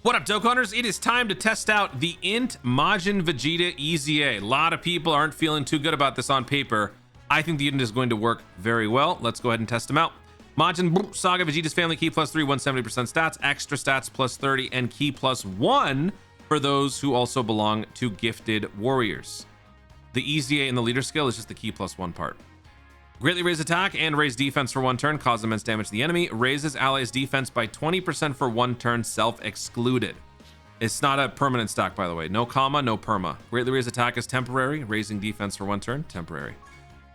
What up, Dokkaners? It is time to test out the INT Majin Vegeta EZA. A lot of people aren't feeling too good about this on paper. I think the INT is going to work very well. Let's go ahead and test them out. Majin Saga Vegeta's family key +3, 170% stats, extra stats +30, and key +1 for those who also belong to gifted warriors. The EZA in the leader skill is just the key +1 part. Greatly raise attack and raise defense for 1 turn, cause immense damage to the enemy. Raises allies defense by 20% for 1 turn, self-excluded. It's not a permanent stack, by the way. No comma, no perma. Greatly raise attack is temporary. Raising defense for 1 turn, temporary.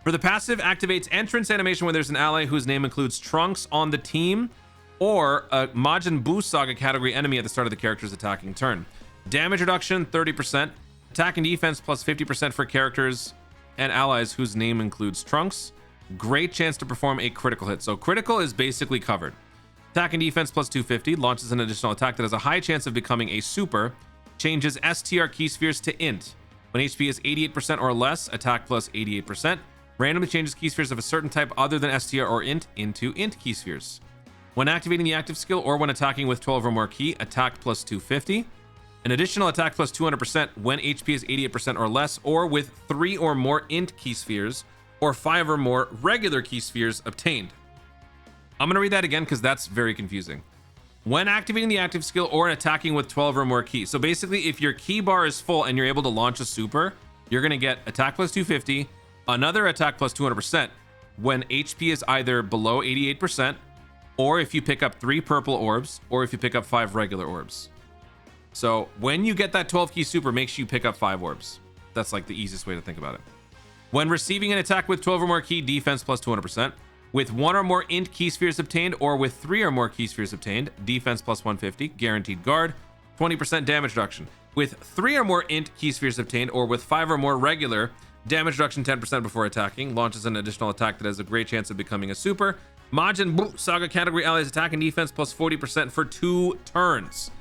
For the passive, activates entrance animation when there's an ally whose name includes Trunks on the team or a Majin Buu Saga category enemy at the start of the character's attacking turn. Damage reduction, 30%. Attack and defense plus 50% for characters and allies whose name includes Trunks. Great chance to perform a critical hit. So critical is basically covered. Attack and defense plus 250. Launches an additional attack that has a high chance of becoming a super. Changes STR key spheres to int. When HP is 88% or less, attack plus 88%. Randomly changes key spheres of a certain type other than STR or int into int key spheres. When activating the active skill or when attacking with 12 or more key, attack plus 250. An additional attack plus 200% when HP is 88% or less, or with 3 or more int key spheres, or 5 or more regular key spheres obtained. I'm going to read that again because that's very confusing. When activating the active skill or attacking with 12 or more keys. So basically, if your key bar is full and you're able to launch a super, you're going to get attack plus 250, another attack plus 200% when HP is either below 88%, or if you pick up 3 purple orbs, or if you pick up 5 regular orbs. So when you get that 12 key super, make sure you pick up 5 orbs. That's like the easiest way to think about it. When receiving an attack with 12 or more key, defense plus 200%. With 1 or more int key spheres obtained, or with 3 or more key spheres obtained, defense plus 150, guaranteed guard, 20% damage reduction. With 3 or more int key spheres obtained, or with 5 or more regular, damage reduction 10% before attacking, launches an additional attack that has a great chance of becoming a super. Majin Buu Saga category allies attack and defense plus 40% for 2 turns.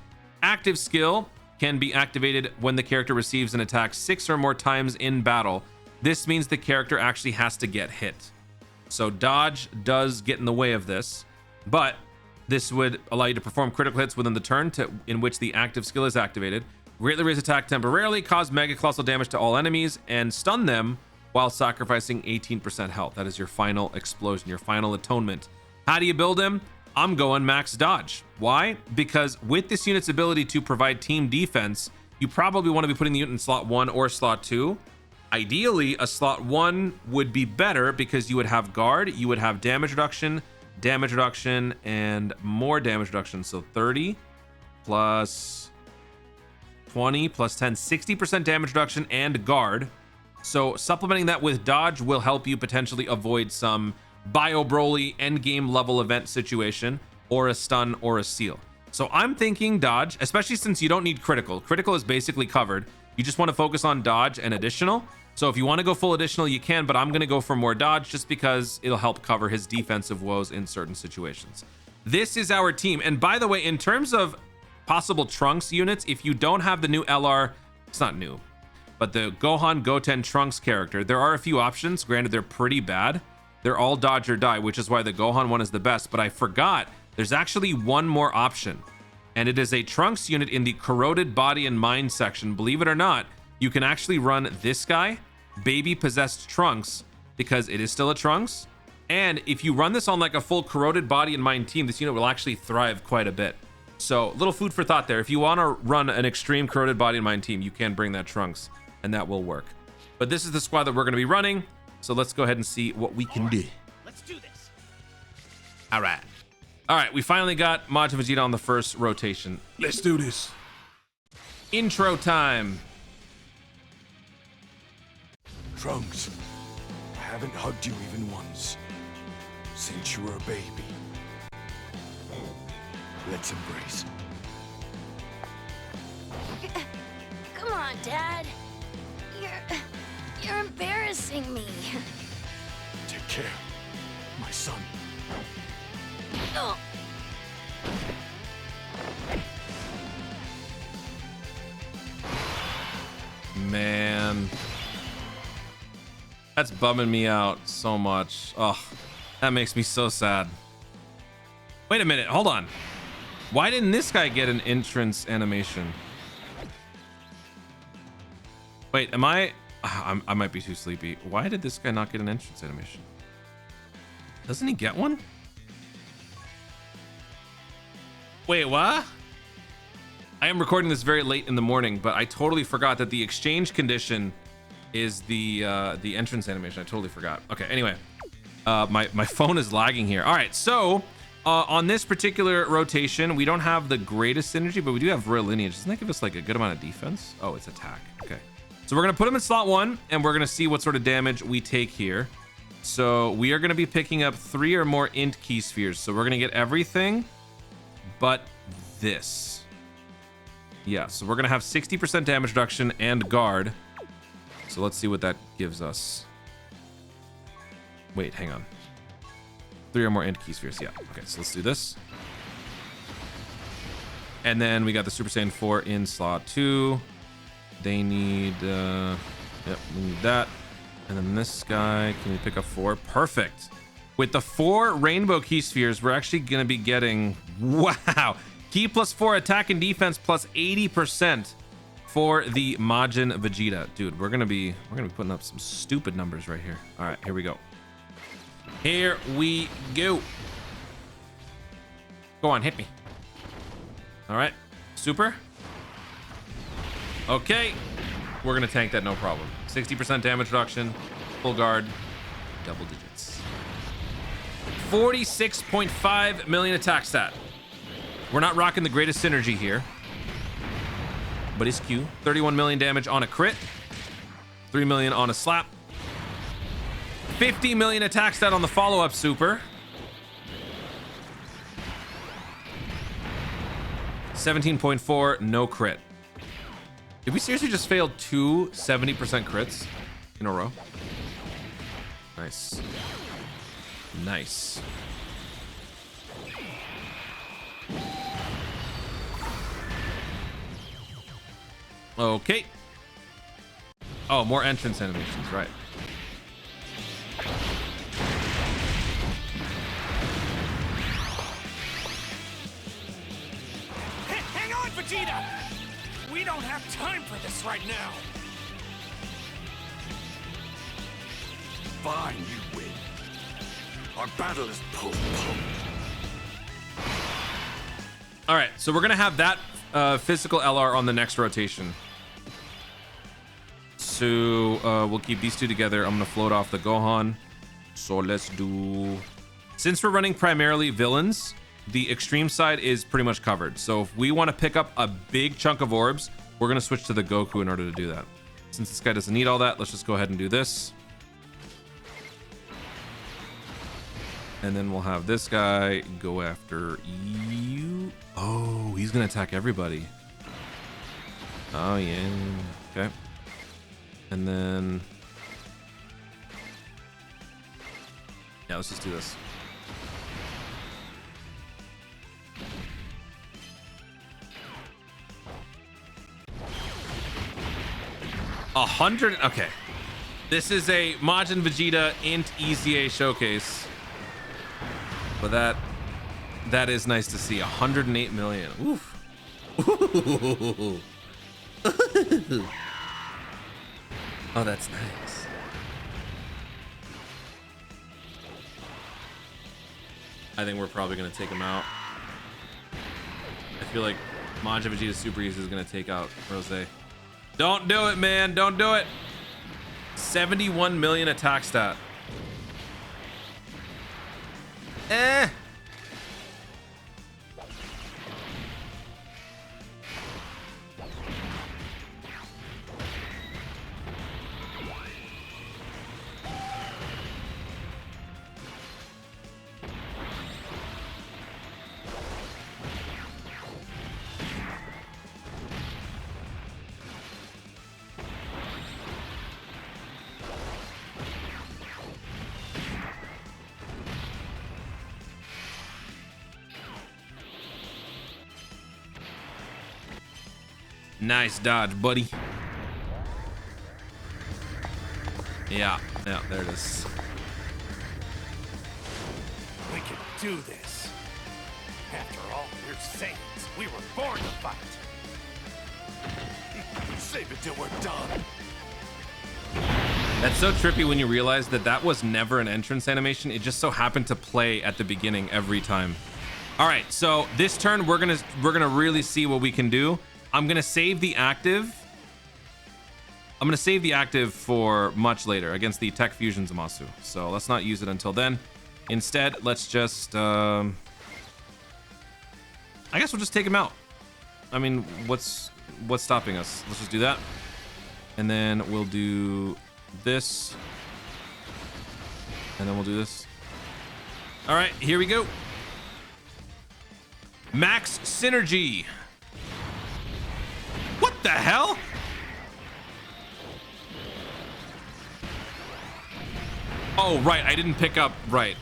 Active skill can be activated when the character receives an attack 6 or more times in battle. This means the character actually has to get hit. So dodge does get in the way of this, but this would allow you to perform critical hits within the turn in which the active skill is activated. Greatly raise attack temporarily, cause mega colossal damage to all enemies, and stun them while sacrificing 18% health. That is your final explosion, your final atonement. How do you build him? I'm going max dodge. Why? Because with this unit's ability to provide team defense, you probably want to be putting the unit in slot 1 or slot 2. Ideally, a slot 1 would be better because you would have guard, you would have damage reduction, and more damage reduction. So 30 plus 20 plus 10, 60% damage reduction and guard. So supplementing that with dodge will help you potentially avoid some Bio Broly endgame level event situation, or a stun or a seal. So I'm thinking dodge, especially since you don't need critical. Critical is basically covered. You just want to focus on dodge and additional. So if you want to go full additional, you can, but I'm going to go for more dodge just because it'll help cover his defensive woes in certain situations. This is our team. And by the way, in terms of possible Trunks units, if you don't have the new LR, it's not new, but the Gohan Goten Trunks character, there are a few options. Granted, they're pretty bad. They're all dodge or die, which is why the Gohan one is the best. But I forgot there's actually one more option, and it is a Trunks unit in the corroded body and mind section. Believe it or not, you can actually run this guy, baby possessed Trunks, because it is still a Trunks. And if you run this on like a full corroded body and mind team, this unit will actually thrive quite a bit. So little food for thought there. If you want to run an extreme corroded body and mind team, you can bring that Trunks and that will work. But this is the squad that we're going to be running. So let's go ahead and see what we can do. Let's do this. All right, we finally got Majin Vegeta on the first rotation. Let's do this. Intro time. Trunks, I haven't hugged you even once since you were a baby. Let's embrace. Come on, Dad. You're embarrassing me. Take care, my son. Oh. Man, that's bumming me out so much. Oh, that makes me so sad. Wait a minute, hold on. Why didn't this guy get an entrance animation? Wait, I might be too sleepy. Why did this guy not get an entrance animation? Doesn't he get one? Wait, what? I am recording this very late in the morning, but I totally forgot that the exchange condition is the entrance animation. I totally forgot. Okay, anyway, my phone is lagging here. All right, so on this particular rotation, we don't have the greatest synergy, but we do have Royal Lineage. Doesn't that give us like a good amount of defense? Oh, it's attack. Okay, so we're gonna put him in slot 1, and we're gonna see what sort of damage we take here. So we are gonna be picking up 3 or more INT key spheres. So we're gonna get everything but this. Yeah, so we're gonna have 60% damage reduction and guard. So let's see what that gives us. Wait, hang on. 3 or more INT key spheres. Yeah, okay, so let's do this. And then we got the Super Saiyan 4 in slot 2. They need, yep, we need that. And then this guy, can we pick up 4? Perfect. With the 4 rainbow key spheres, we're actually gonna be getting, wow, key plus 4 attack and defense plus 80% for the Majin Vegeta. Dude, we're gonna be putting up some stupid numbers right here. All right, here we go. Here we go. Go on, hit me. All right, super. Okay, we're gonna tank that, no problem. 60% damage reduction, full guard, double digits. 46.5 million attack stat. We're not rocking the greatest synergy here, but it's Q. 31 million damage on a crit, 3 million on a slap, 50 million attack stat on the follow-up super, 17.4 no crit. Did we seriously just fail 2 70% crits in a row? Nice. Nice. Okay. Oh, more entrance animations, right. Hang on, Vegeta! We don't have time for this right now. Fine, you win. Our battle is postponed. All right, so we're gonna have that physical LR on the next rotation. So we'll keep these two together. I'm gonna float off the Gohan. So let's do, since we're running primarily villains, the extreme side is pretty much covered. So if we want to pick up a big chunk of orbs, we're gonna switch to the Goku in order to do that. Since this guy doesn't need all that, let's just go ahead and do this. And then we'll have this guy go after you. Oh, he's gonna attack everybody. Oh yeah, okay. And then, yeah, let's just do this. Okay. This is a Majin Vegeta INT EZA showcase. But that is nice to see. 108 million. Oof. Ooh. Oh, that's nice. I think we're probably gonna take him out. I feel like Majin Vegeta Super EZA is gonna take out Rose. Don't do it, man. Don't do it. 71 million attack stat. Eh. Nice dodge, buddy. Yeah, there it is. We can do this. After all, we're Saiyans. We were born to fight. Save it till we're done. That's so trippy when you realize that that was never an entrance animation. It just so happened to play at the beginning every time. All right, so this turn we're gonna really see what we can do. I'm gonna save the active. I'm gonna save the active for much later against the Tech Fusion Zamasu. So let's not use it until then. Instead, let's just I guess we'll just take him out. I mean, what's stopping us? Let's just do that. And then we'll do this. And then we'll do this. All right, here we go. Max Synergy. What the hell? Oh, right. I didn't pick up. Right.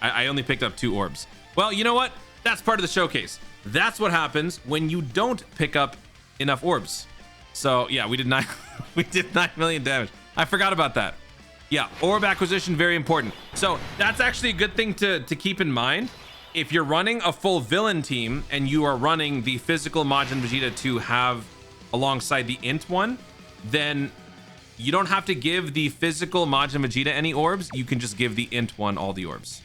I only picked up 2 orbs. Well, you know what? That's part of the showcase. That's what happens when you don't pick up enough orbs. So yeah, we did 9 million damage. I forgot about that. Yeah, orb acquisition, very important. So that's actually a good thing to keep in mind. If you're running a full villain team and you are running the physical Majin Vegeta to have alongside the INT one, then you don't have to give the physical Majin Vegeta any orbs. You can just give the INT one all the orbs.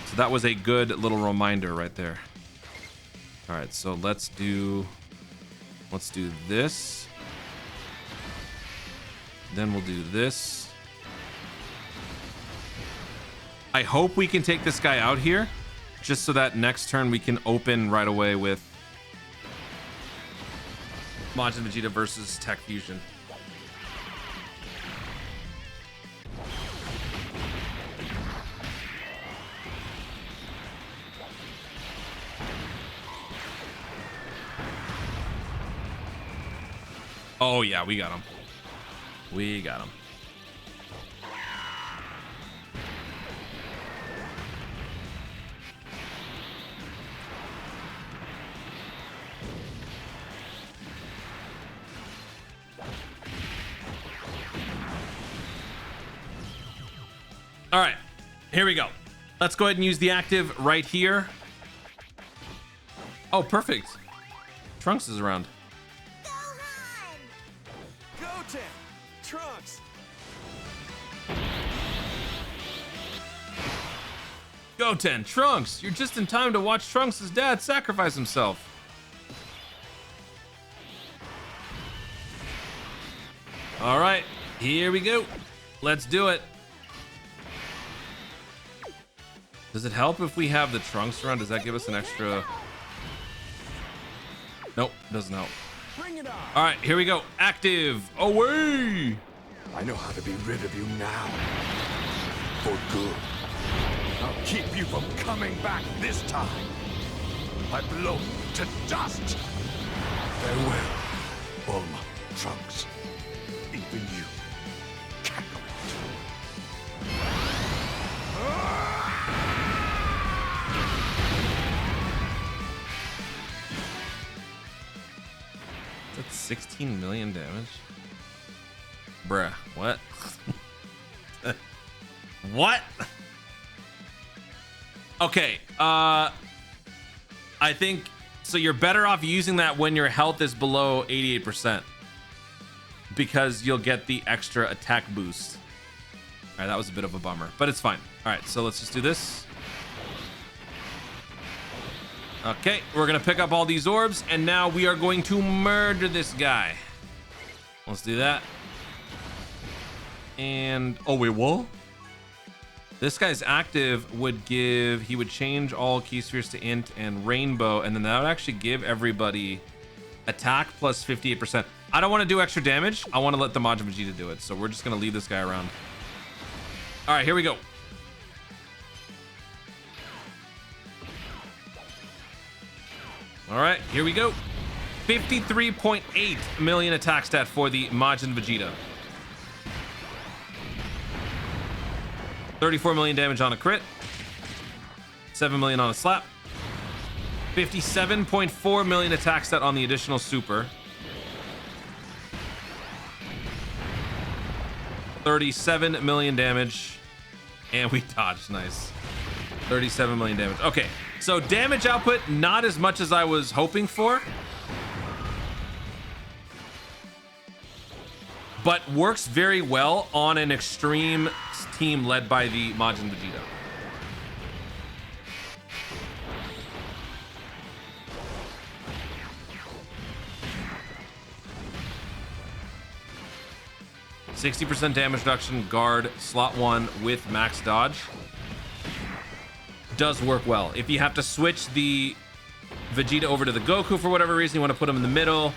So that was a good little reminder right there. All right, so let's do this. Then we'll do this. I hope we can take this guy out here, just so that next turn we can open right away with Majin Vegeta versus Tech Fusion. Oh yeah, we got him. We got him. All right, here we go. Let's go ahead and use the active right here. Oh, perfect. Trunks is around. Goten! Trunks! Goten, Trunks, you're just in time to watch Trunks' dad sacrifice himself. All right, here we go. Let's do it. Does it help if we have the Trunks around? Does that give us an extra? Nope, doesn't help. Bring it on! All right, here we go. Active, away! I know how to be rid of you now. For good. I'll keep you from coming back this time. I blow you to dust. Farewell, Bulma, Trunks. Even you, Kakarot. That's 16 million damage. Bruh, what? What? Okay, I think so. You're better off using that when your health is below 88%, because you'll get the extra attack boost. All right, that was a bit of a bummer, but it's fine. All right, so let's just do this. Okay, we're gonna pick up all these orbs, and now we are going to murder this guy. Let's do that. And oh wait, what? This guy's active would give, he would change all key spheres to int and rainbow, and then that would actually give everybody attack plus 58%. I don't want to do extra damage. I want to let the Majin Vegeta do it, so we're just gonna leave this guy around. All right, here we go. All right, here we go. 53.8 million attack stat for the Majin Vegeta. 34 million damage on a crit. 7 million on a slap. 57.4 million attack stat on the additional super. 37 million damage. And we dodged, nice. 37 million damage. Okay, so damage output, not as much as I was hoping for, but works very well on an extreme team led by the Majin Vegeta. %60 damage reduction, guard, slot 1 with max dodge. Does work well. If you have to switch the Vegeta over to the Goku for whatever reason, you want to put him in the middle,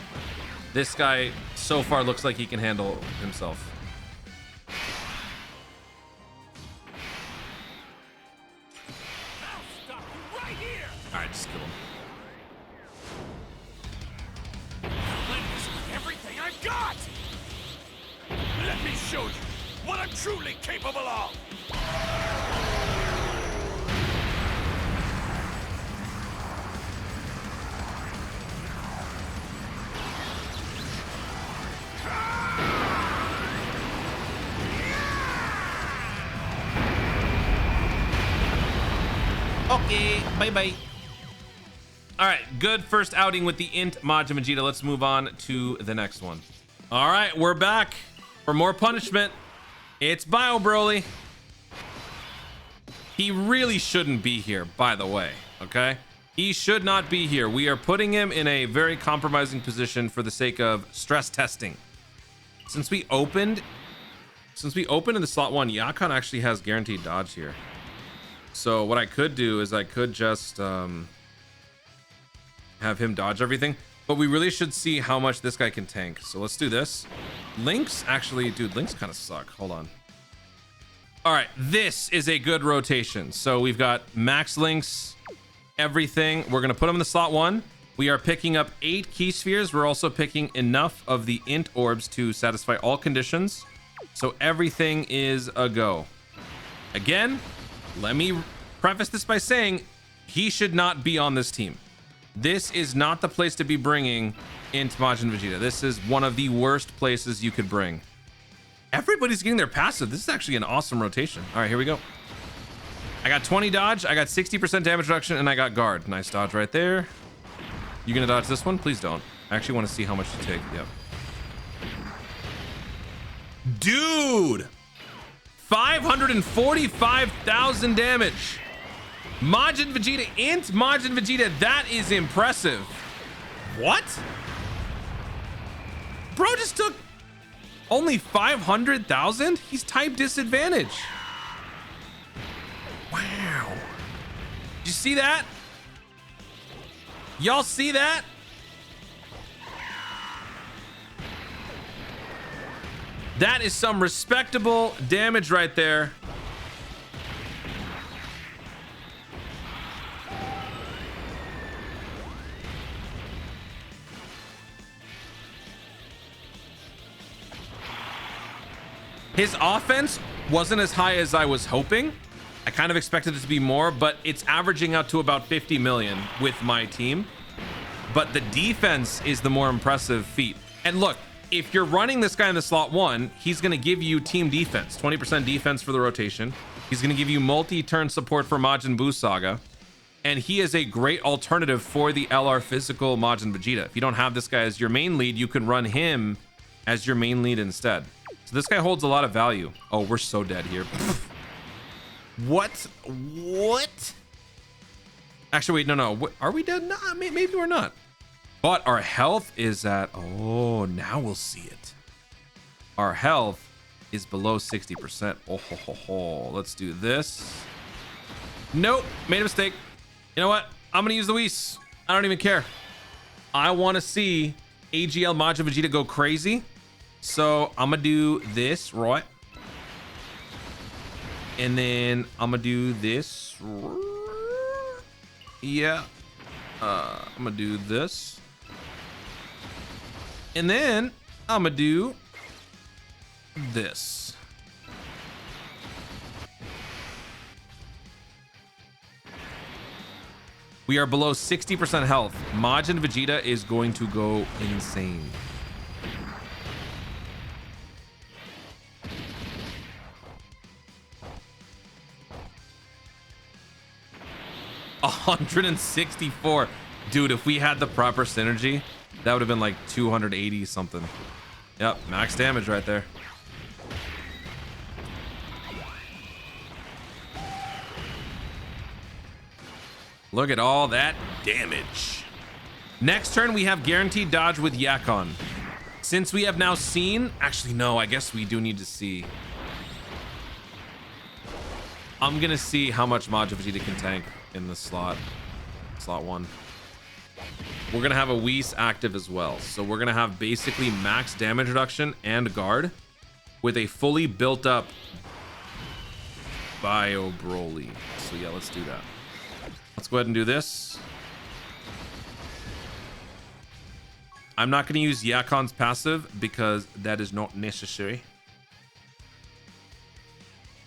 this guy so far looks like he can handle himself. Right here. All right, just kill him. This with everything I've got. Let me show you what I'm truly capable of. Okay, bye-bye. All right, good first outing with the INT Majin Vegeta. Let's move on to the next one. All right, we're back for more punishment. It's Bio Broly. He really shouldn't be here, by the way, okay? He should not be here. We are putting him in a very compromising position for the sake of stress testing. Since we opened in the slot 1, Yakan actually has guaranteed dodge here. So what I could do is I could just have him dodge everything, but we really should see how much this guy can tank. So let's do this. Links, actually, dude, Links kind of suck. Hold on. All right, this is a good rotation. So we've got max Links, everything. We're gonna put him in the slot 1. We are picking up 8 key spheres. We're also picking enough of the INT orbs to satisfy all conditions. So everything is a go. Again, let me preface this by saying he should not be on this team. This is not the place to be bringing INT Majin Vegeta. This is one of the worst places you could bring. Everybody's getting their passive. This is actually an awesome rotation. All right, here we go. I got 20 dodge, I got 60% damage reduction, and I got guard. Nice dodge right there. You gonna dodge this one? Please don't. I actually want to see how much you take. Yep. Dude! 545,000 damage. Majin Vegeta, INT Majin Vegeta, that is impressive. What? Bro just took only 500,000? He's type disadvantage. Wow. Did you see that? Y'all see that? That is some respectable damage right there. His offense wasn't as high as I was hoping. I kind of expected it to be more, but it's averaging out to about 50 million with my team. But the defense is the more impressive feat. And look, if you're running this guy in the slot 1, he's going to give you team defense, 20% defense for the rotation. He's going to give you multi-turn support for Majin Buu Saga. And he is a great alternative for the LR physical Majin Vegeta. If you don't have this guy as your main lead, you can run him as your main lead instead. So this guy holds a lot of value. Oh, we're so dead here. What? Actually, wait, no. Are we dead? No, maybe we're not. But our health is at... Oh, now we'll see it. Our health is below 60%. Oh, ho, ho, ho. Let's do this. Nope, made a mistake. You know what? I'm gonna use the Whis. I don't even care. I want to see AGL Majin Vegeta go crazy. So I'm gonna do this, right? And then I'm gonna do this. Yeah. I'm gonna do this. And then I'm gonna do this. We are below 60% health. Majin Vegeta is going to go insane. 164. Dude, if we had the proper synergy, that would have been like 280 something. Yep, max damage right there. Look at all that damage. Next turn, we have guaranteed dodge with Yakon. Since we have now seen... Actually, no, I guess we do need to see. I'm going to see how much Majin Vegeta can tank in the slot 1. We're going to have a Whis active as well. So we're going to have basically max damage reduction and guard with a fully built up Bio Broly. So yeah, let's do that. Let's go ahead and do this. I'm not going to use Yakon's passive because that is not necessary.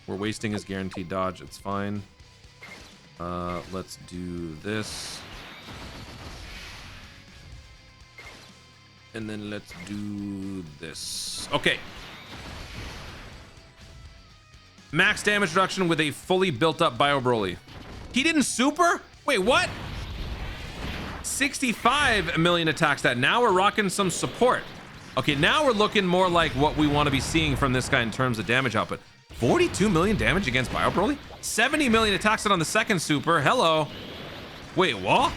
We're wasting his guaranteed dodge. It's fine. Let's do this. And then let's do this. Okay. Max damage reduction with a fully built up Bio Broly. He didn't super? Wait, what? 65 million attack stat. Now we're rocking some support. Okay, now we're looking more like what we want to be seeing from this guy in terms of damage output. 42 million damage against Bio Broly? 70 million attack stat on the second super. Hello. Wait, what?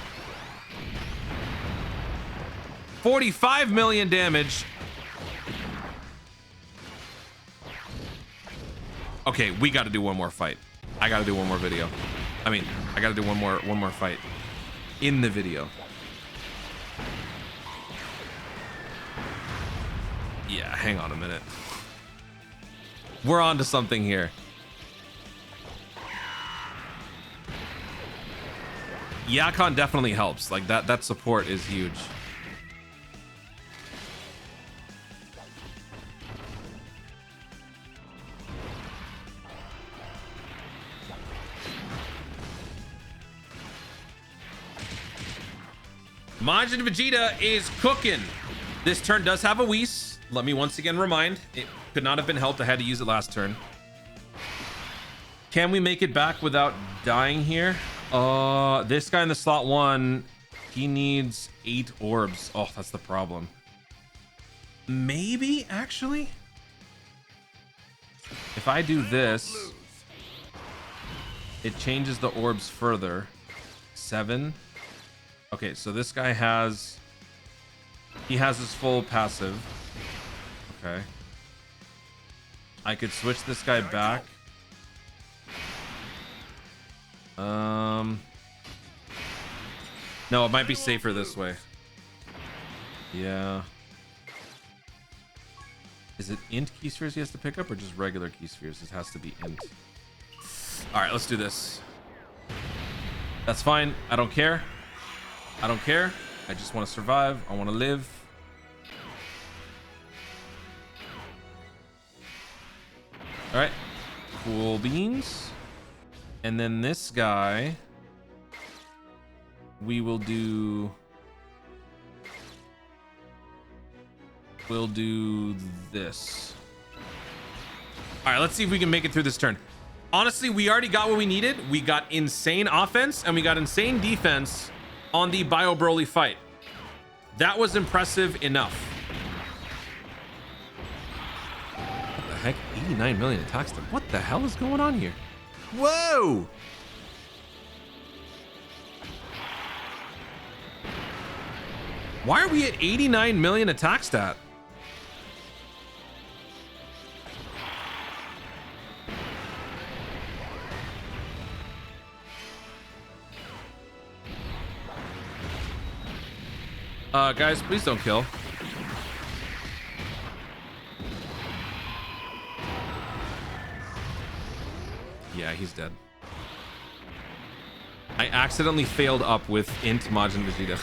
45 million damage. Okay, we got to do one more fight. I got to do one more video. I mean, I got to do one more fight in the video. Yeah, hang on a minute. We're on to something here. Yakon definitely helps. Like that support is huge. Majin Vegeta is cooking. This turn does have a Whis. Let me once again remind, it could not have been helped. I had to use it last turn. Can we make it back without dying here? This guy in the slot 1, he needs 8 orbs. Oh, that's the problem. Maybe, actually? If I do this, it changes the orbs further. 7. Okay, so this guy has... He has his full passive. Okay. I could switch this guy back. No, it might be safer this way. Yeah. Is it int key spheres he has to pick up or just regular key spheres? It has to be int. All right, let's do this. That's fine. I don't care. I don't care. I just want to survive. I want to live. All right. Cool beans. And then this guy, we will do... We'll do this. All right, let's see if we can make it through this turn. Honestly, we already got what we needed. We got insane offense and we got insane defense on the Bio Broly fight. That was impressive enough. What the heck? 89 million attacks. What the hell is going on here? Whoa! Why are we at 89 million attack stat? Guys, please don't kill. Yeah, he's dead. I accidentally failed up with INT Majin Vegeta.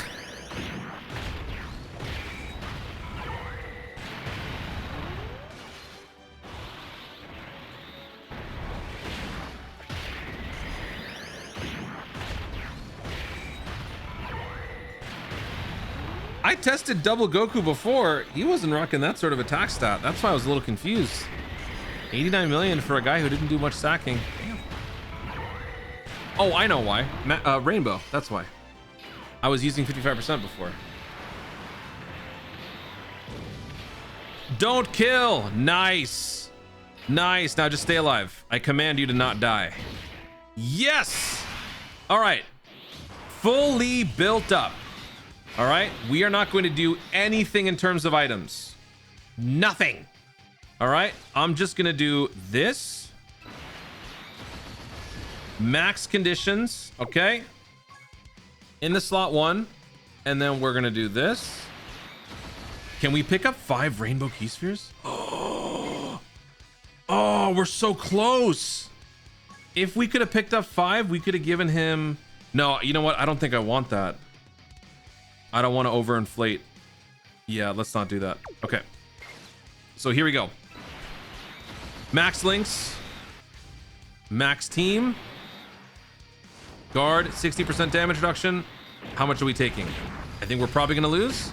I tested double Goku before. He wasn't rocking that sort of attack stat. That's why I was a little confused. 89 million for a guy who didn't do much stacking. Damn. Oh, I know why. Rainbow. That's why. I was using 55% before. Don't kill. Nice. Nice. Now just stay alive. I command you to not die. Yes. All right. Fully built up. All right. We are not going to do anything in terms of items. Nothing. All right. I'm just going to do this. Max conditions. Okay. In the slot 1. And then we're going to do this. Can we pick up 5 rainbow key spheres? Oh, we're so close. If we could have picked up 5, we could have given him... No, you know what? I don't think I want that. I don't want to overinflate. Yeah, let's not do that. Okay. So here we go. Max links. Max team. Guard, 60% damage reduction. How much are we taking? I think we're probably going to lose.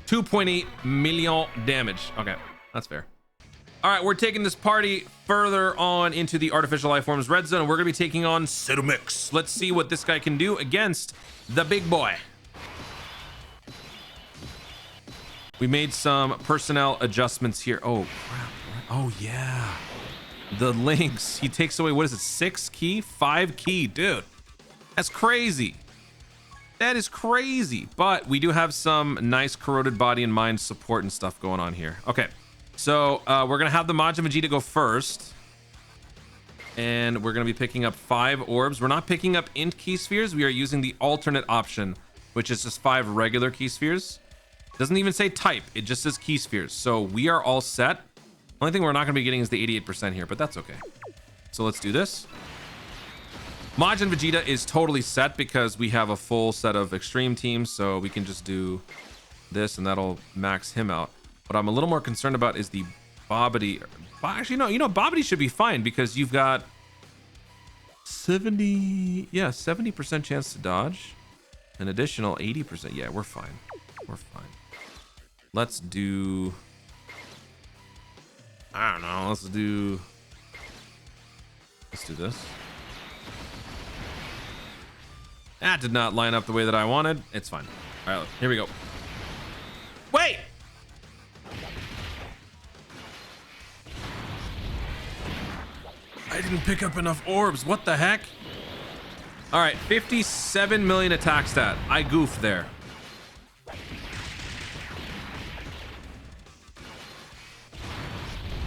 2.8 million damage. Okay, that's fair. All right, we're taking this party further on into the artificial life forms red zone, and we're gonna be taking on Sidumix. Let's see what this guy can do against the big boy. We made some personnel adjustments here. Oh crap. Oh yeah, the links. He takes away, what is it, 6 key, 5 key? Dude, that's crazy. That is crazy. But we do have some nice corroded body and mind support and stuff going on here. Okay. So we're gonna have the Majin Vegeta go first, and we're gonna be picking up 5 orbs. We're not picking up INT key spheres. We are using the alternate option, which is just 5 regular key spheres. Doesn't even say type, it just says key spheres. So we are all set. Only thing we're not gonna be getting is the 88% here, but that's okay. So let's do this. Majin Vegeta is totally set because we have a full set of extreme teams, so we can just do this and that'll max him out. What I'm a little more concerned about is the Bobbity. Actually, no, you know, Bobbity should be fine because you've got 70% chance to dodge. An additional 80%. Yeah, we're fine. We're fine. Let's do... I don't know. Let's do this. That did not line up the way that I wanted. It's fine. All right, here we go. Wait! I didn't pick up enough orbs. What the heck? All right, 57 million attack stat. I goofed there.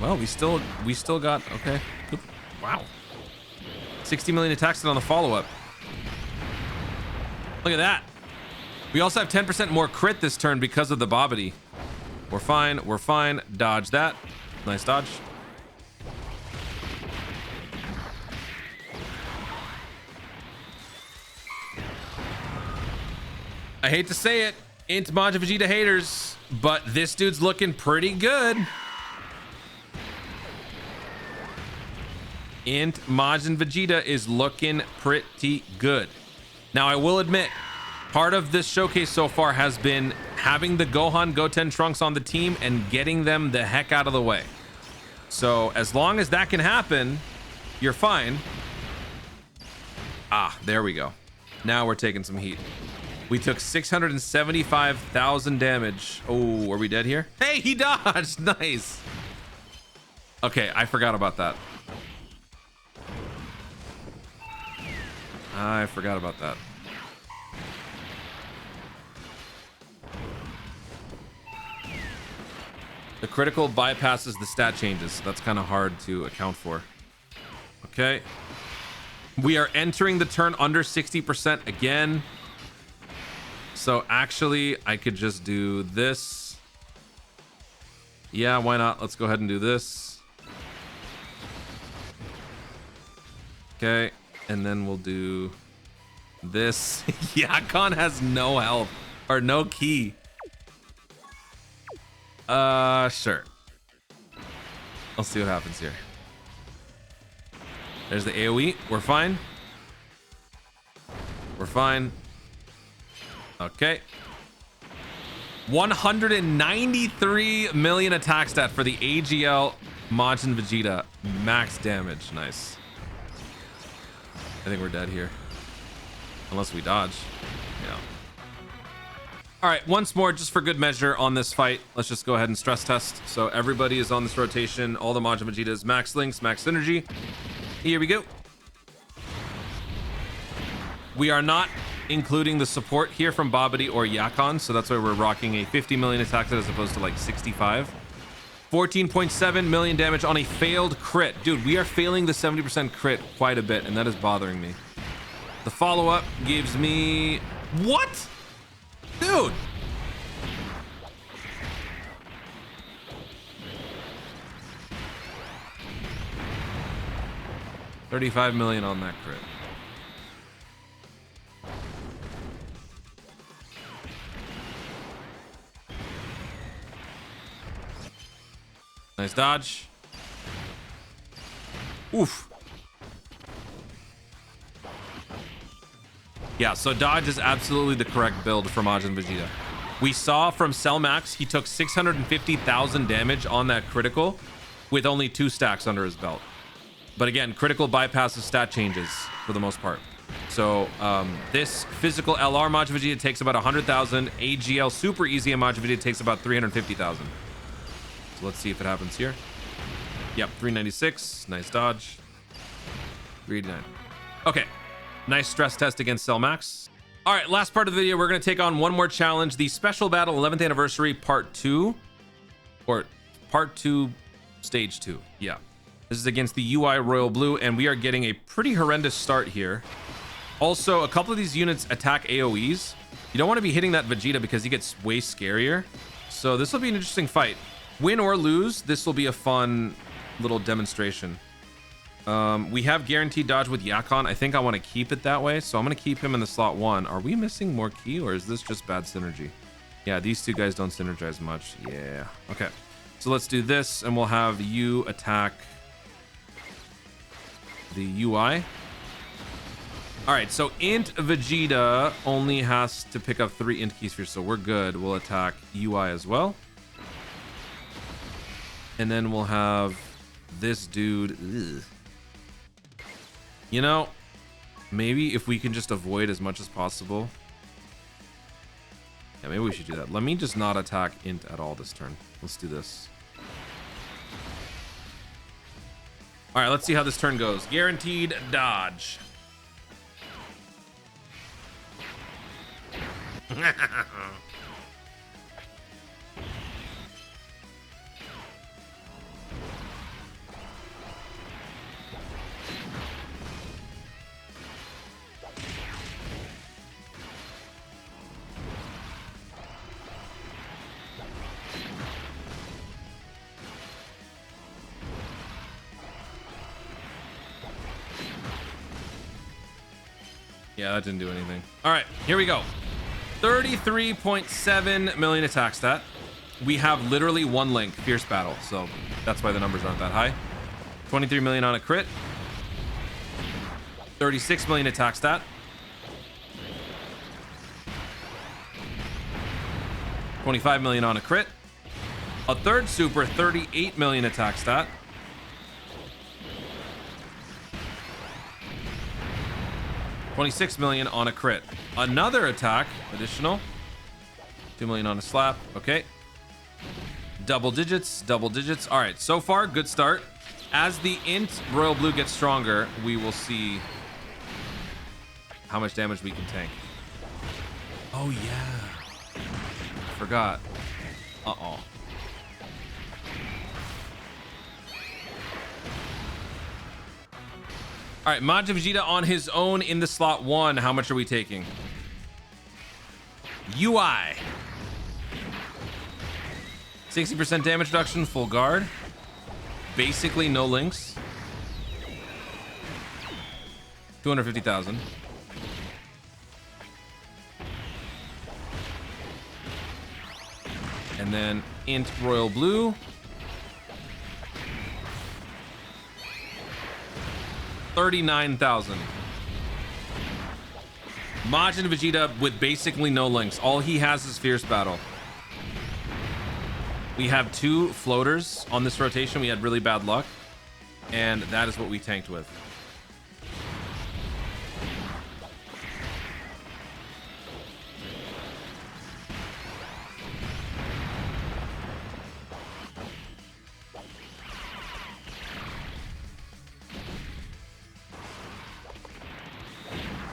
Well, we still got, okay. Wow. 60 million attack stat on the follow-up. Look at that. We also have 10% more crit this turn because of the Bobbity. We're fine. We're fine. Dodge that. Nice dodge. I hate to say it, INT Majin Vegeta haters, but this dude's looking pretty good. INT Majin Vegeta is looking pretty good. Now, I will admit, part of this showcase so far has been having the Gohan, Goten, Trunks on the team and getting them the heck out of the way. So as long as that can happen, you're fine. Ah, there we go. Now we're taking some heat. We took 675,000 damage. Oh, are we dead here? Hey, he dodged. Nice. Okay, I forgot about that. I forgot about that. The critical bypasses the stat changes. So that's kind of hard to account for. Okay. We are entering the turn under 60% again. So actually, I could just do this. Yeah, why not? Let's go ahead and do this. Okay. And then we'll do this. Yakon has no health or no key. Sure. Let's see what happens here. There's the AoE. We're fine. We're fine. Okay. 193 million attack stat for the AGL Majin Vegeta. Max damage. Nice. think we're dead here. Unless we dodge. Yeah. All right, once more, just for good measure on this fight, let's just go ahead and stress test. So everybody is on this rotation. All the Majin Vegetas, max links, max synergy. Here we go. We are not including the support here from Babidi or Yakon, so that's why we're rocking a 50 million attack set as opposed to like 65. 14.7 million damage on a failed crit. Dude, we are failing the 70% crit quite a bit, and that is bothering me. The follow-up gives me... What? Dude! $35 million on that crit. Nice dodge. Oof. Yeah, so dodge is absolutely the correct build for Majin Vegeta. We saw from Cell Max, he took 650,000 damage on that critical with only 2 stacks under his belt. But again, critical bypasses stat changes for the most part. So this physical LR Majin Vegeta takes about 100,000. AGL super easy and Majin Vegeta takes about 350,000. So let's see if it happens here. Yep, 396. Nice dodge. 389. Okay. Nice stress test against Cell Max. All right, last part of the video, we're going to take on one more challenge, the Special Battle 11th Anniversary Part 2. Or Part 2, Stage 2. Yeah. This is against the UI Royal Blue, and we are getting a pretty horrendous start here. Also, a couple of these units attack AoEs. You don't want to be hitting that Vegeta because he gets way scarier. So this will be an interesting fight. Win or lose, this will be a fun little demonstration. We have guaranteed dodge with Yakon. I think I want to keep it that way, so I'm going to keep him in the slot 1. Are we missing more ki, or is this just bad synergy? Yeah, these two guys don't synergize much. Yeah. Okay. So let's do this, and we'll have you attack the UI. All right, so INT Vegeta only has to pick up 3 INT ki spheres, so we're good. We'll attack UI as well. And then we'll have this dude. Ugh. You know, maybe if we can just avoid as much as possible. Yeah, maybe we should do that. Let me just not attack INT at all this turn. Let's do this. All right, let's see how this turn goes. Guaranteed dodge. Yeah, that didn't do anything. All right, here we go. 33.7 million attack stat. We have literally 1 link, Fierce Battle, so that's why the numbers aren't that high. 23 million on a crit. 36 million attack stat. 25 million on a crit. A third super, 38 million attack stat. 26 million on a crit. Another attack, additional. 2 million on a slap. Okay. Double digits, double digits. All right, so far, good start. As the INT Royal Blue gets stronger, we will see how much damage we can tank. Oh, yeah. Forgot. Uh-oh. All right, Majin Vegeta on his own in the slot 1. How much are we taking? UI. 60% damage reduction, full guard. Basically no links. 250,000. And then INT Royal Blue. 39,000. Majin Vegeta with basically no links. All he has is Fierce Battle. We have 2 floaters on this rotation. We had really bad luck, and that is what we tanked with.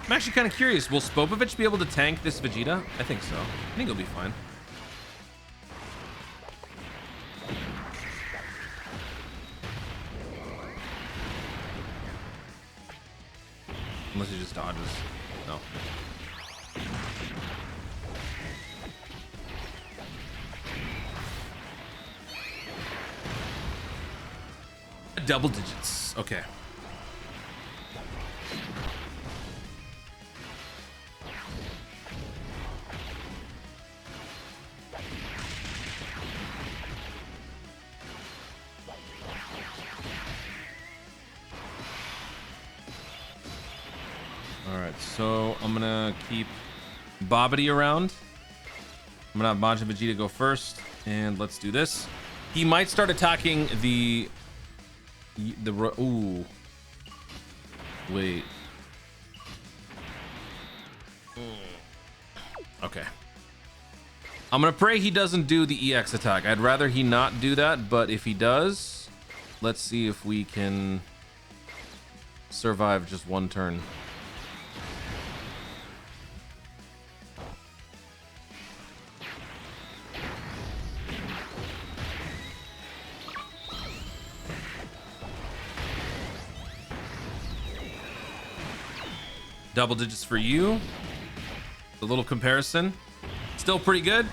I'm actually kind of curious. Will Spopovich be able to tank this Vegeta? I think so. I think he'll be fine. Unless he just dodges. No. Double digits. Okay. All right, so I'm gonna keep Bobbity around. I'm gonna have Majin Vegeta go first, and let's do this. He might start attacking the ooh. Wait. Okay. I'm gonna pray he doesn't do the EX attack. I'd rather he not do that, but if he does, let's see if we can survive just one turn. Double digits for you. A little comparison. Still pretty good.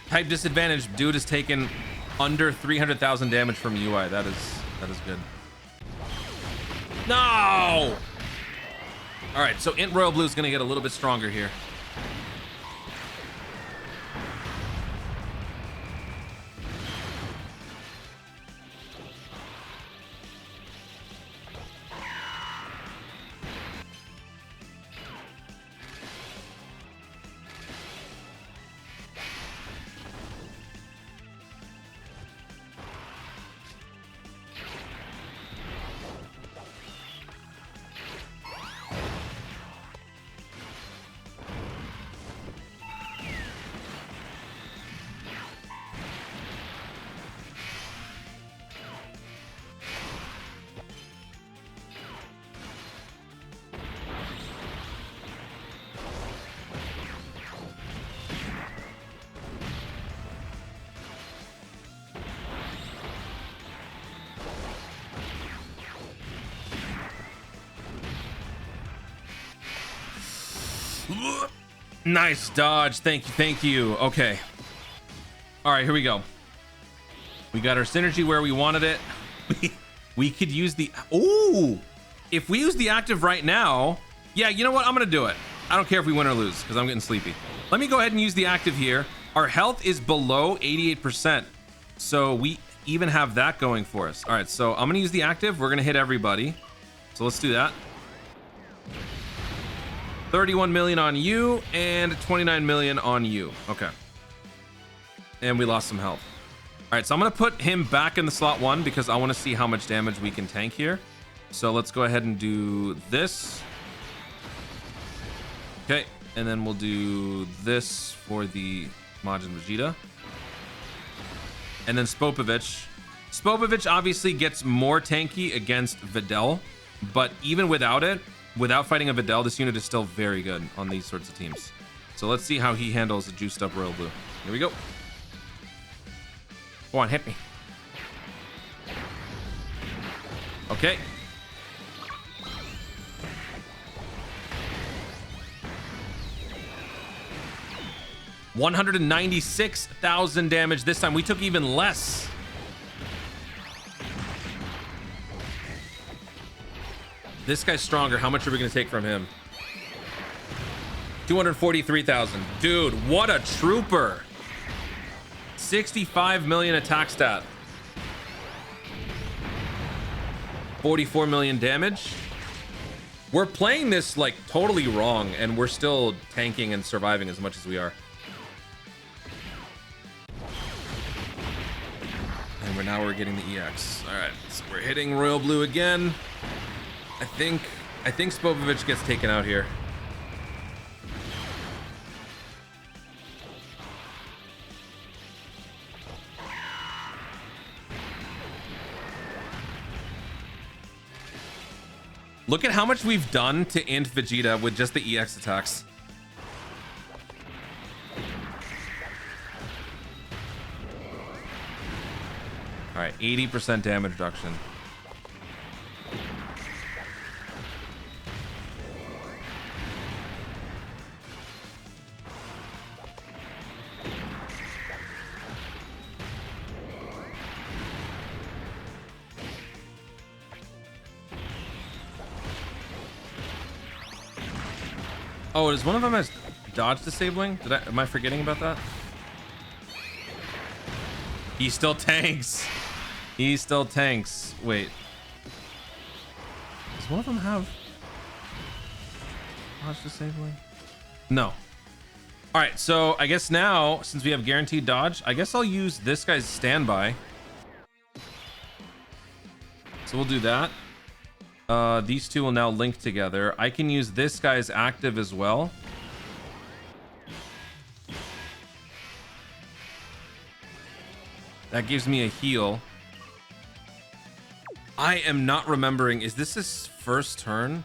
Type disadvantage. Dude has taken under 300,000 damage from UI. That is good. No! All right, so Int Royal Blue is gonna get a little bit stronger here. Nice dodge. Thank you. Okay. All right, here we go. We got our synergy where we wanted it. We could use the... Ooh! If we use the active right now... Yeah, you know what? I'm going to do it. I don't care if we win or lose because I'm getting sleepy. Let me go ahead and use the active here. Our health is below 88%. So we even have that going for us. All right, so I'm going to use the active. We're going to hit everybody. So let's do that. 31 million on you and 29 million on you. Okay. And we lost some health. All right, so I'm going to put him back in the slot 1 because I want to see how much damage we can tank here. So let's go ahead and do this. Okay, and then we'll do this for the Majin Vegeta. And then Spopovich. Spopovich obviously gets more tanky against Videl, but even without it, without fighting a Videl, this unit is still very good on these sorts of teams. So let's see how he handles a juiced up Royal Blue. Here we go. Go on, hit me. Okay. $196,000 damage this time. We took even less. This guy's stronger. How much are we going to take from him? 243,000. Dude, what a trooper. 65 million attack stat. 44 million damage. We're playing this like totally wrong, and we're still tanking and surviving as much as we are. And now we're getting the EX. All right, so we're hitting Royal Blue again. I think Spopovich gets taken out here. Look at how much we've done to INT Vegeta with just the EX attacks. All right, 80% damage reduction. Oh, is one of them as dodge disabling? Am I forgetting about that? He still tanks. He still tanks. Wait. Does one of them have dodge disabling? No. All right, so I guess now, since we have guaranteed dodge, I guess I'll use this guy's standby. So we'll do that. These two will now link together. I can use this guy's active as well. That gives me a heal. I am not remembering. Is this his first turn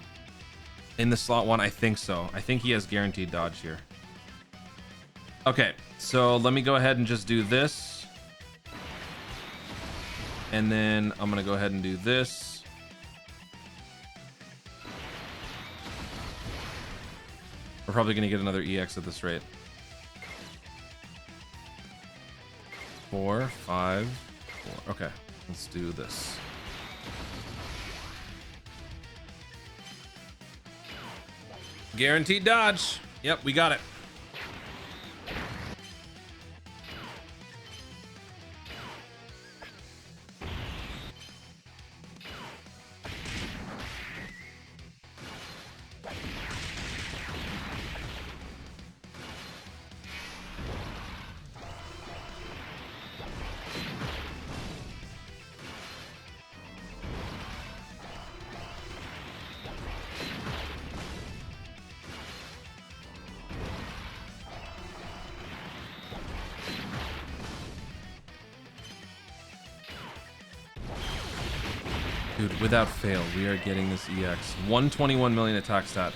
in the slot one? I think so. I think he has guaranteed dodge here. Okay, so let me go ahead and just do this. And then I'm going to go ahead and do this. We're probably going to get another EX at this rate. 4, 5, 4. Okay, let's do this. Guaranteed dodge. Yep, we got it. Dude, without fail, we are getting this EX. 121 million attack stat.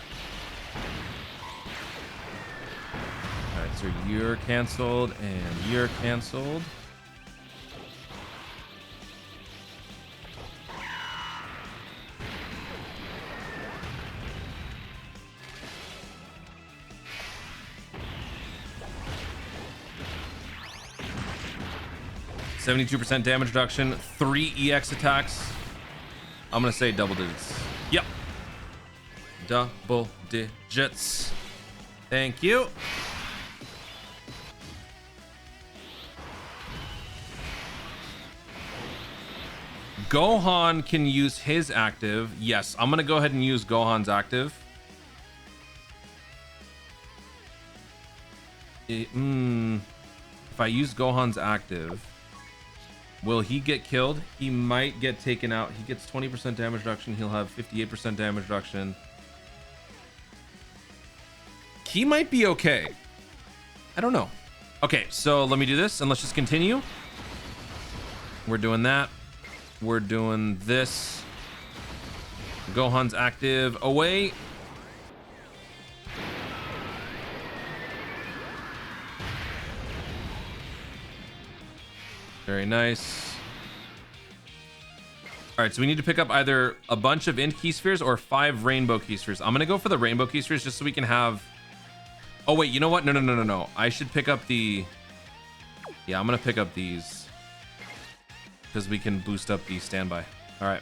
Alright, so you're canceled and you're canceled. %72 damage reduction, 3 EX attacks. I'm gonna say double digits. Yep. Double digits. Thank you. Gohan can use his active. Yes, I'm gonna go ahead and use Gohan's active. If I use Gohan's active, will he get killed? He might get taken out. He gets 20% damage reduction. He'll have 58% damage reduction. He might be okay. I don't know. Okay, so let me do this and let's just continue. We're doing that. We're doing this. Gohan's active away. Very nice. All right, so we need to pick up either a bunch of INT key spheres or 5 rainbow key spheres. I'm gonna go for the rainbow key spheres just so we can have. Oh wait, you know what? No. I should pick up the. Yeah, I'm gonna pick up these because we can boost up the standby. All right,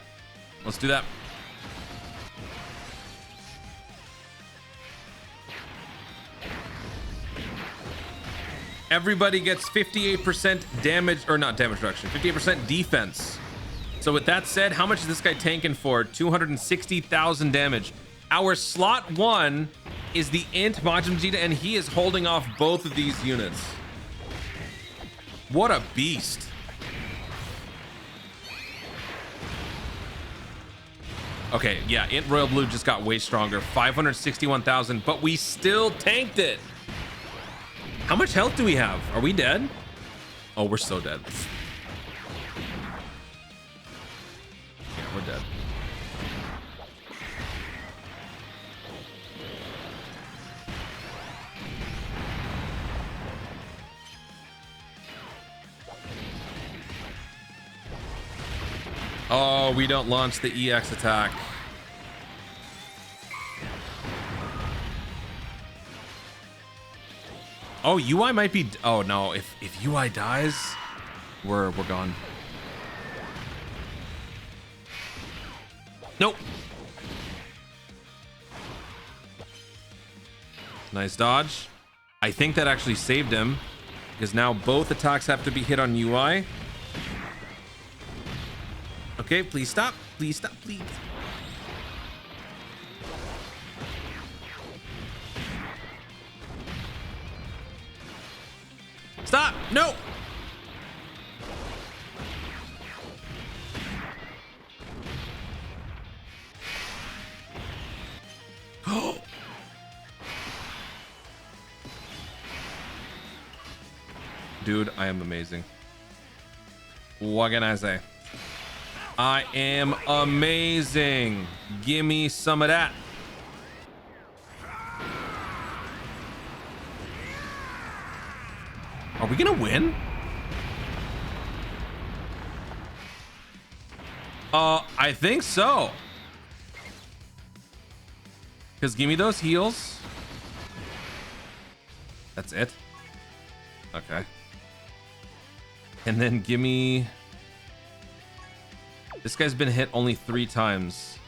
let's do that. Everybody gets 58% damage, or not damage reduction, 58% defense. So with that said, how much is this guy tanking for? 260,000 damage. Our slot 1 is the INT Majin Vegeta, and he is holding off both of these units. What a beast. Okay, yeah, INT Royal Blue just got way stronger. 561,000, but we still tanked it. How much health do we have? Are we dead? Oh, we're so dead. Yeah, we're dead. Oh, we don't launch the EX attack. Oh, UI might be... Oh, no. If UI dies, we're gone. Nope. Nice dodge. I think that actually saved him, because now both attacks have to be hit on UI. Okay, please stop. Please stop, please. Stop! No! Dude, I am amazing. What can I say? I am amazing. Give me some of that. Are we gonna win? I think so. Because give me those heals. That's it. Okay. And then give me... This guy's been hit only 3 times.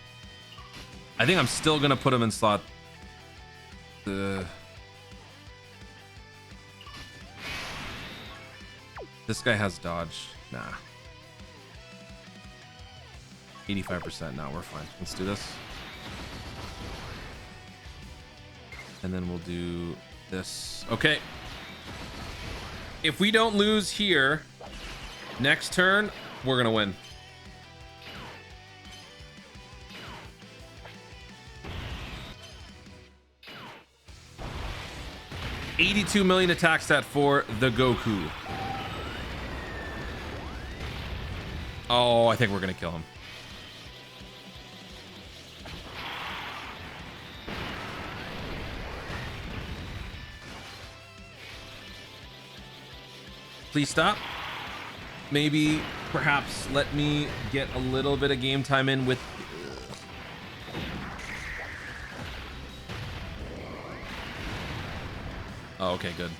I think I'm still gonna put him in slot. This guy has dodge. Nah. 85%. Now we're fine. Let's do this. And then we'll do this. Okay. If we don't lose here, next turn, we're gonna win. $82 million attack stat for the Goku. Oh, I think we're gonna kill him. Please stop. Maybe, perhaps, let me get a little bit of game time in with... Oh, okay, good.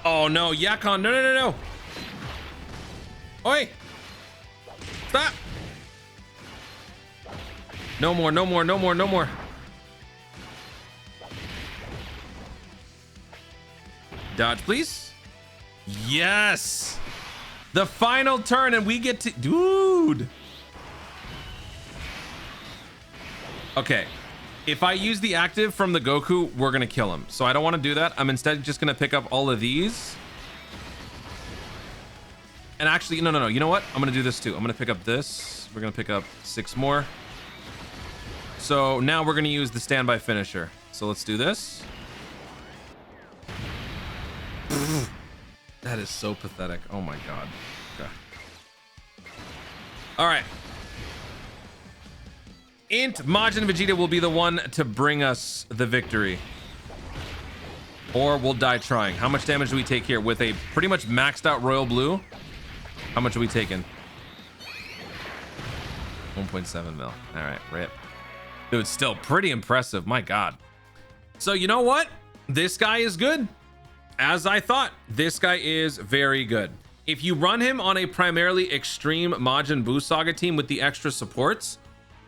Oh, no, Yakon, no, no, no, no. Oi! Stop! No more, no more, no more, no more. Dodge, please. Yes! The final turn, and we get to... Dude! Okay. If I use the active from the Goku, we're gonna kill him. So I don't want to do that. I'm instead just gonna pick up all of these. And actually, no, no, no. You know what? I'm gonna do this too. I'm gonna pick up this. We're gonna pick up 6 more. So now we're gonna use the standby finisher. So let's do this. That is so pathetic. Oh my god. Okay. All right. INT Majin Vegeta will be the one to bring us the victory. Or we'll die trying. How much damage do we take here with a pretty much maxed out Royal Blue? How much are we taking? 1.7 mil. All right, rip. Dude, still pretty impressive. My god. So you know what? This guy is good. As I thought, this guy is very good. If you run him on a primarily extreme Majin Buu Saga team with the extra supports,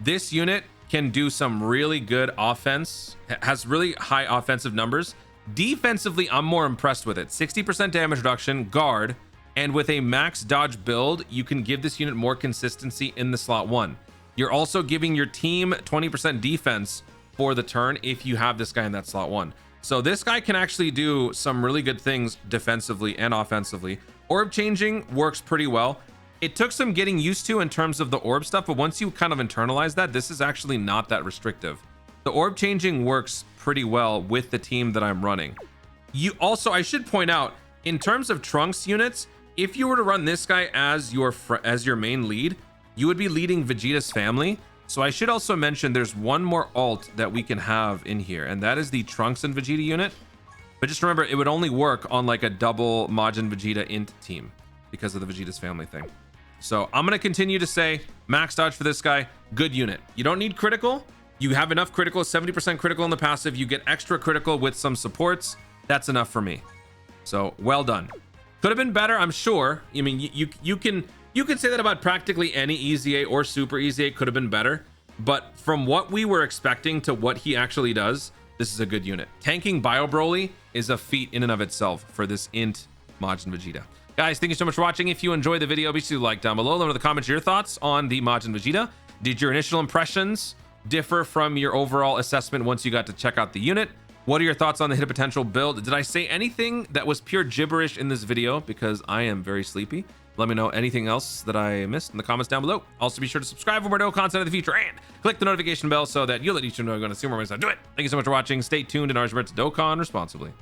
this unit can do some really good offense, has really high offensive numbers. Defensively, I'm more impressed with it. 60% damage reduction, guard, and with a max dodge build, you can give this unit more consistency in the slot 1. You're also giving your team 20% defense for the turn if you have this guy in that slot 1. So this guy can actually do some really good things defensively and offensively. Orb changing works pretty well. It took some getting used to in terms of the orb stuff, but once you kind of internalize that, this is actually not that restrictive. The orb changing works pretty well with the team that I'm running. You also, I should point out, in terms of Trunks units, if you were to run this guy as your main lead, you would be leading Vegeta's family. So I should also mention there's one more alt that we can have in here, and that is the Trunks and Vegeta unit. But just remember, it would only work on like a double Majin Vegeta int team because of the Vegeta's family thing. So I'm going to continue to say max dodge for this guy. Good unit. You don't need critical. You have enough critical, 70% critical in the passive. You get extra critical with some supports. That's enough for me. So well done. Could have been better, I'm sure. I mean, you can say that about practically any EZA or Super EZA. Could have been better. But from what we were expecting to what he actually does, this is a good unit. Tanking Bio Broly is a feat in and of itself for this int Majin Vegeta. Guys, thank you so much for watching. If you enjoyed the video, be sure to like down below. Let me know in the comments your thoughts on the Majin Vegeta. Did your initial impressions differ from your overall assessment once you got to check out the unit? What are your thoughts on the hidden potential build? Did I say anything that was pure gibberish in this video? Because I am very sleepy. Let me know anything else that I missed in the comments down below. Also, be sure to subscribe for more Dokkan content in the future and click the notification bell so that you'll let each know I'm going to see more ways I do it. Thank you so much for watching. Stay tuned and remember to Dokkan responsibly.